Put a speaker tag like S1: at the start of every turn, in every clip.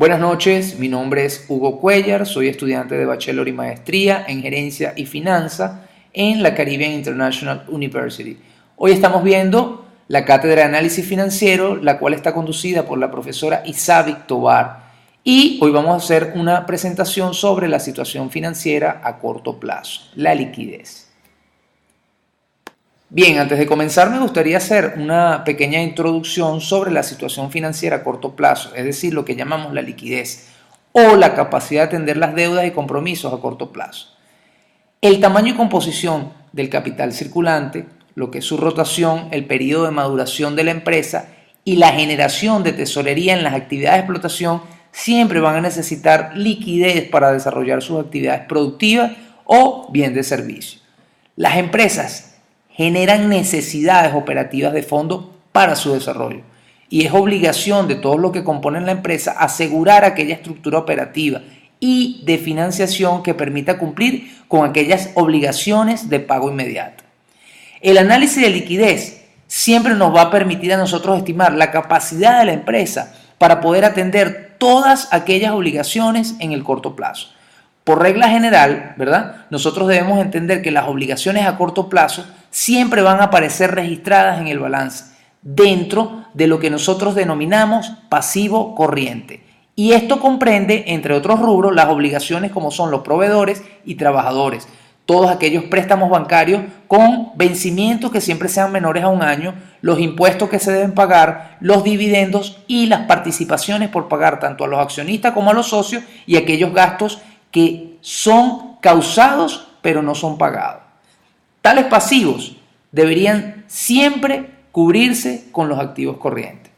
S1: Buenas noches, mi nombre es Hugo Cuellar, soy estudiante de bachelor y maestría en gerencia y finanza en la Caribbean International University. Hoy estamos viendo la cátedra de análisis financiero, la cual está conducida por la profesora Isabik Tovar. Y hoy vamos a hacer una presentación sobre la situación financiera a corto plazo, la liquidez. Bien, antes de comenzar me gustaría hacer una pequeña introducción sobre la situación financiera a corto plazo, es decir, lo que llamamos la liquidez o la capacidad de atender las deudas y compromisos a corto plazo. El tamaño y composición del capital circulante, lo que es su rotación, el periodo de maduración de la empresa y la generación de tesorería en las actividades de explotación siempre van a necesitar liquidez para desarrollar sus actividades productivas o bien de servicio. Las empresas generan necesidades operativas de fondo para su desarrollo y es obligación de todos los que componen la empresa asegurar aquella estructura operativa y de financiación que permita cumplir con aquellas obligaciones de pago inmediato. El análisis de liquidez siempre nos va a permitir a nosotros estimar la capacidad de la empresa para poder atender todas aquellas obligaciones en el corto plazo. Por regla general, ¿verdad? Nosotros debemos entender que las obligaciones a corto plazo siempre van a aparecer registradas en el balance, dentro de lo que nosotros denominamos pasivo corriente. Y esto comprende, entre otros rubros, las obligaciones como son los proveedores y trabajadores, todos aquellos préstamos bancarios con vencimientos que siempre sean menores a un año, los impuestos que se deben pagar, los dividendos y las participaciones por pagar tanto a los accionistas como a los socios y aquellos gastos que son causados pero no son pagados. Tales pasivos deberían siempre cubrirse con los activos corrientes.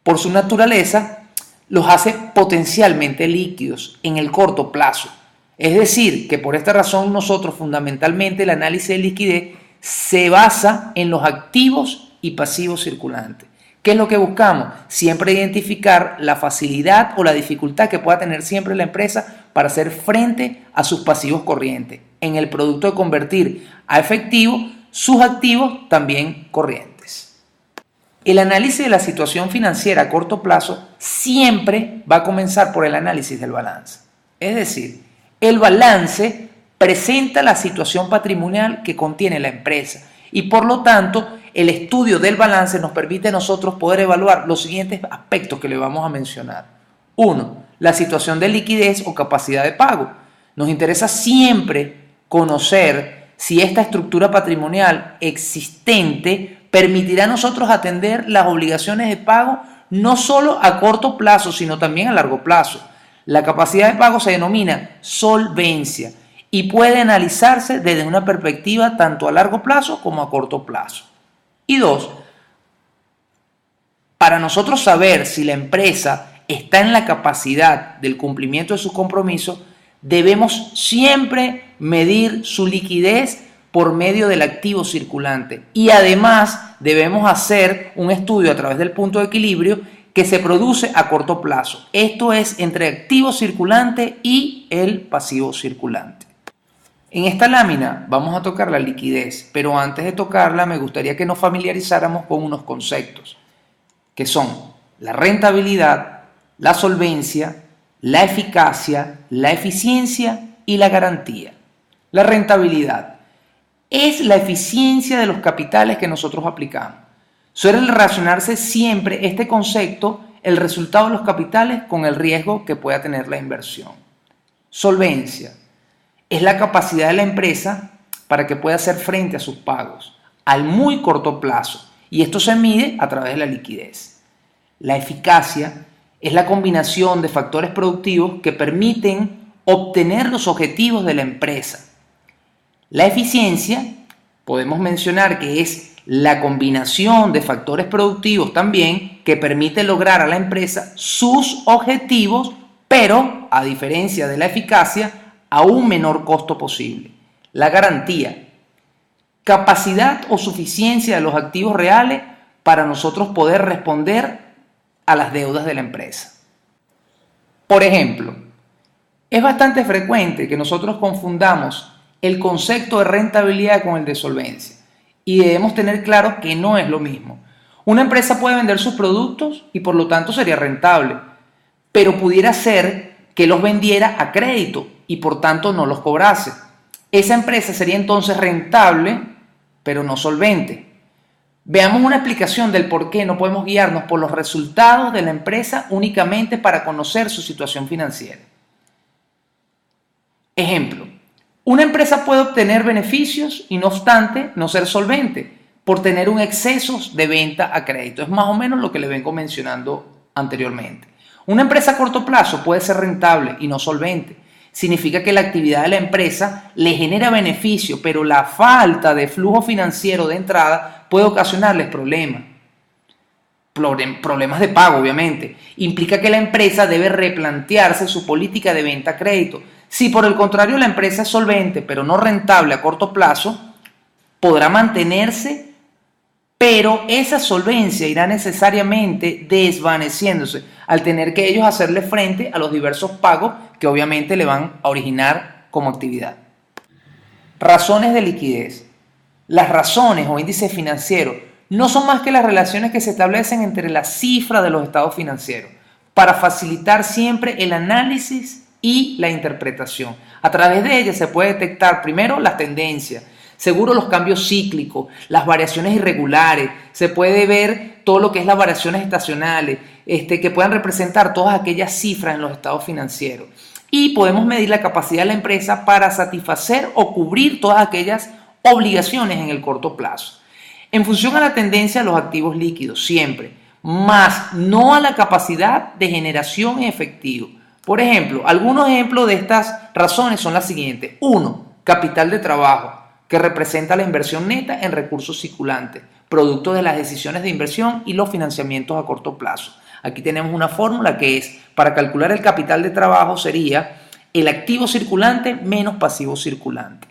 S1: Por su naturaleza, los hace potencialmente líquidos en el corto plazo. Es decir, que por esta razón nosotros fundamentalmente el análisis de liquidez se basa en los activos y pasivos circulantes. ¿Qué es lo que buscamos? Siempre identificar la facilidad o la dificultad que pueda tener siempre la empresa para hacer frente a sus pasivos corrientes, en el producto de convertir a efectivo sus activos también corrientes. El análisis de la situación financiera a corto plazo siempre va a comenzar por el análisis del balance. Es decir, el balance presenta la situación patrimonial que contiene la empresa y por lo tanto el estudio del balance nos permite a nosotros poder evaluar los siguientes aspectos que le vamos a mencionar. 1. La situación de liquidez o capacidad de pago. Nos interesa siempre conocer si esta estructura patrimonial existente permitirá a nosotros atender las obligaciones de pago no solo a corto plazo, sino también a largo plazo. La capacidad de pago se denomina solvencia y puede analizarse desde una perspectiva tanto a largo plazo como a corto plazo. Y 2, para nosotros saber si la empresa está en la capacidad del cumplimiento de sus compromisos, debemos siempre medir su liquidez por medio del activo circulante y además debemos hacer un estudio a través del punto de equilibrio que se produce a corto plazo. Esto es entre activo circulante y el pasivo circulante. En esta lámina vamos a tocar la liquidez, pero antes de tocarla me gustaría que nos familiarizáramos con unos conceptos, que son la rentabilidad, la solvencia, la eficacia, la eficiencia y la garantía. La rentabilidad es la eficiencia de los capitales que nosotros aplicamos. Suele relacionarse siempre este concepto, el resultado de los capitales, con el riesgo que pueda tener la inversión. Solvencia es la capacidad de la empresa para que pueda hacer frente a sus pagos al muy corto plazo y esto se mide a través de la liquidez. La eficacia es la combinación de factores productivos que permiten obtener los objetivos de la empresa. La eficiencia podemos mencionar que es la combinación de factores productivos también que permite lograr a la empresa sus objetivos, pero a diferencia de la eficacia, a un menor costo posible. La garantía, capacidad o suficiencia de los activos reales para nosotros poder responder a las deudas de la empresa. Por ejemplo, es bastante frecuente que nosotros confundamos el concepto de rentabilidad con el de solvencia y debemos tener claro que no es lo mismo. Una empresa puede vender sus productos y por lo tanto sería rentable, pero pudiera ser que los vendiera a crédito y por tanto no los cobrase. Esa empresa sería entonces rentable, pero no solvente. Veamos una explicación del por qué no podemos guiarnos por los resultados de la empresa únicamente para conocer su situación financiera. Ejemplo, una empresa puede obtener beneficios y no obstante no ser solvente por tener un exceso de venta a crédito. Es más o menos lo que le vengo mencionando anteriormente. Una empresa a corto plazo puede ser rentable y no solvente. Significa que la actividad de la empresa le genera beneficio, pero la falta de flujo financiero de entrada puede ocasionarles problemas. Problemas de pago, obviamente. Implica que la empresa debe replantearse su política de venta a crédito. Si por el contrario la empresa es solvente, pero no rentable a corto plazo, podrá mantenerse, pero esa solvencia irá necesariamente desvaneciéndose al tener que ellos hacerle frente a los diversos pagos que obviamente le van a originar como actividad. Razones de liquidez. Las razones o índices financieros no son más que las relaciones que se establecen entre las cifras de los estados financieros para facilitar siempre el análisis y la interpretación. A través de ellas se puede detectar primero las tendencias, seguro los cambios cíclicos, las variaciones irregulares, se puede ver todo lo que es las variaciones estacionales, que puedan representar todas aquellas cifras en los estados financieros. Y podemos medir la capacidad de la empresa para satisfacer o cubrir todas aquellas obligaciones en el corto plazo. En función a la tendencia de los activos líquidos, siempre, más no a la capacidad de generación en efectivo. Por ejemplo, algunos ejemplos de estas razones son las siguientes. 1. Capital de trabajo, que representa la inversión neta en recursos circulantes, producto de las decisiones de inversión y los financiamientos a corto plazo. Aquí tenemos una fórmula que es, para calcular el capital de trabajo sería el activo circulante menos pasivo circulante.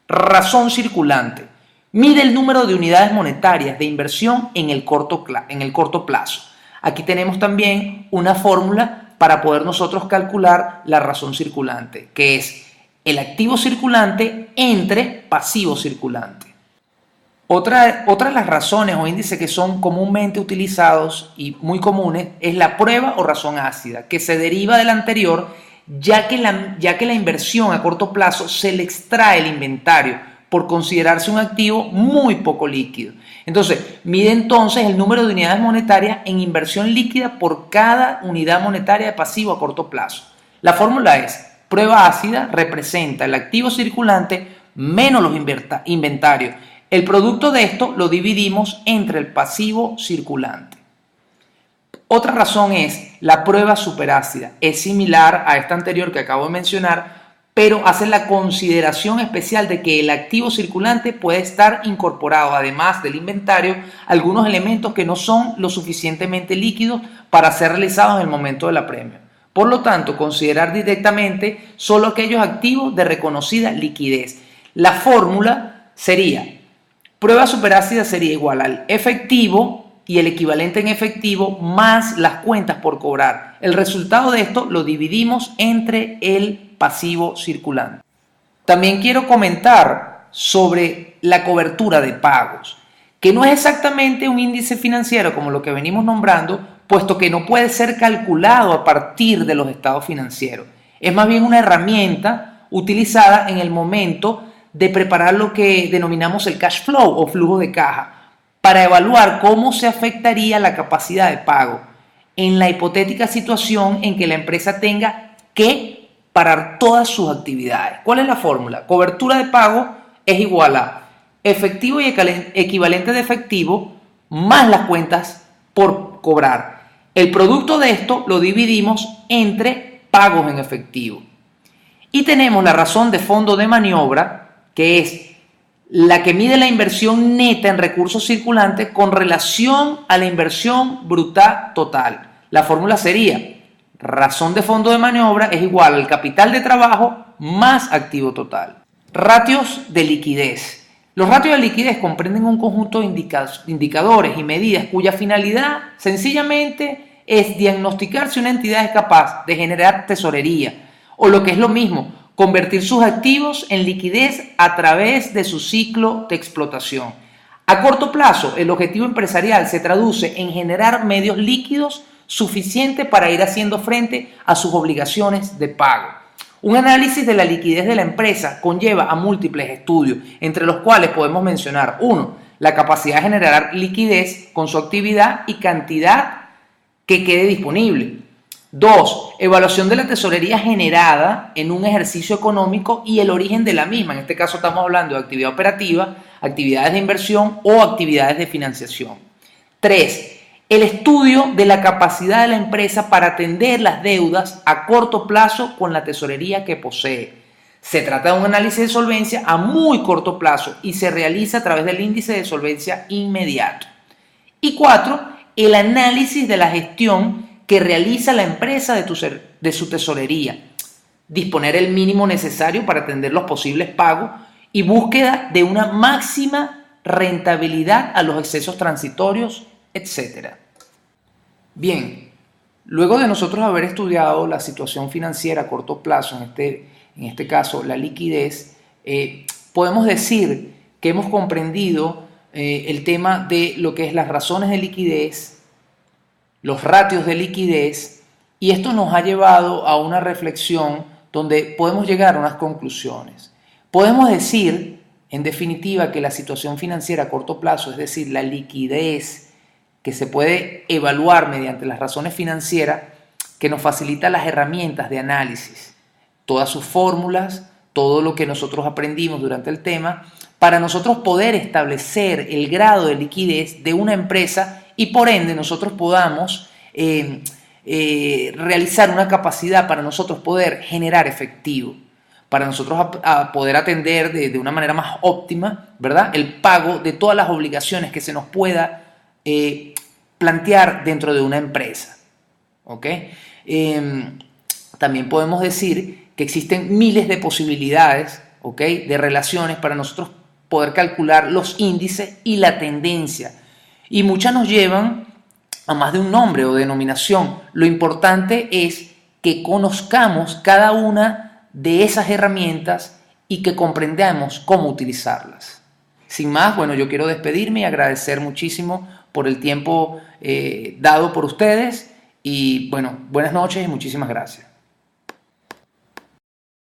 S1: Razón circulante. Mide el número de unidades monetarias de inversión en el corto plazo. Aquí tenemos también una fórmula para poder nosotros calcular la razón circulante, que es el activo circulante entre pasivo circulante. Otra de las razones o índices que son comúnmente utilizados y muy comunes es la prueba o razón ácida, que se deriva del anterior, ya que la inversión a corto plazo se le extrae el inventario por considerarse un activo muy poco líquido. Entonces, mide entonces el número de unidades monetarias en inversión líquida por cada unidad monetaria de pasivo a corto plazo. La fórmula es: prueba ácida representa el activo circulante menos los inventarios. El producto de esto lo dividimos entre el pasivo circulante. Otra razón es la prueba superácida. Es similar a esta anterior que acabo de mencionar, pero hace la consideración especial de que el activo circulante puede estar incorporado, además del inventario, algunos elementos que no son lo suficientemente líquidos para ser realizados en el momento de la premia. Por lo tanto, considerar directamente solo aquellos activos de reconocida liquidez. La fórmula sería: prueba superácida sería igual al efectivo y el equivalente en efectivo más las cuentas por cobrar. El resultado de esto lo dividimos entre el pasivo circulante. También quiero comentar sobre la cobertura de pagos, que no es exactamente un índice financiero como lo que venimos nombrando, puesto que no puede ser calculado a partir de los estados financieros. Es más bien una herramienta utilizada en el momento de preparar lo que denominamos el cash flow o flujo de caja, para evaluar cómo se afectaría la capacidad de pago en la hipotética situación en que la empresa tenga que parar todas sus actividades. ¿Cuál es la fórmula? Cobertura de pago es igual a efectivo y equivalente de efectivo más las cuentas por cobrar. El producto de esto lo dividimos entre pagos en efectivo. Y tenemos la razón de fondo de maniobra, que es la que mide la inversión neta en recursos circulantes con relación a la inversión bruta total. La fórmula sería: razón de fondo de maniobra es igual al capital de trabajo más activo total. Ratios de liquidez. Los ratios de liquidez comprenden un conjunto de indicadores y medidas cuya finalidad sencillamente es diagnosticar si una entidad es capaz de generar tesorería, o lo que es lo mismo, convertir sus activos en liquidez a través de su ciclo de explotación. A corto plazo, el objetivo empresarial se traduce en generar medios líquidos suficiente para ir haciendo frente a sus obligaciones de pago. Un análisis de la liquidez de la empresa conlleva a múltiples estudios, entre los cuales podemos mencionar: 1. La capacidad de generar liquidez con su actividad y cantidad que quede disponible. 2. Evaluación de la tesorería generada en un ejercicio económico y el origen de la misma. En este caso estamos hablando de actividad operativa, actividades de inversión o actividades de financiación. 3. El estudio de la capacidad de la empresa para atender las deudas a corto plazo con la tesorería que posee. Se trata de un análisis de solvencia a muy corto plazo y se realiza a través del índice de solvencia inmediato. Y 4. El análisis de la gestión que realiza la empresa de su tesorería. Disponer el mínimo necesario para atender los posibles pagos y búsqueda de una máxima rentabilidad a los excesos transitorios, etc. Bien, luego de nosotros haber estudiado la situación financiera a corto plazo, en este caso la liquidez, podemos decir que hemos comprendido el tema de lo que es las razones de liquidez, los ratios de liquidez, y esto nos ha llevado a una reflexión donde podemos llegar a unas conclusiones. Podemos decir, en definitiva, que la situación financiera a corto plazo, es decir, la liquidez que se puede evaluar mediante las razones financieras, que nos facilita las herramientas de análisis, todas sus fórmulas, todo lo que nosotros aprendimos durante el tema, para nosotros poder establecer el grado de liquidez de una empresa y por ende nosotros podamos realizar una capacidad para nosotros poder generar efectivo, para nosotros poder atender de una manera más óptima, ¿verdad?, el pago de todas las obligaciones que se nos pueda plantear dentro de una empresa. ¿Ok? También podemos decir que existen miles de posibilidades, ¿ok?, de relaciones para nosotros poder calcular los índices y la tendencia. Y muchas nos llevan a más de un nombre o denominación. Lo importante es que conozcamos cada una de esas herramientas y que comprendamos cómo utilizarlas. Sin más, bueno, yo quiero despedirme y agradecer muchísimo por el tiempo dado por ustedes. Y bueno, buenas noches y muchísimas gracias.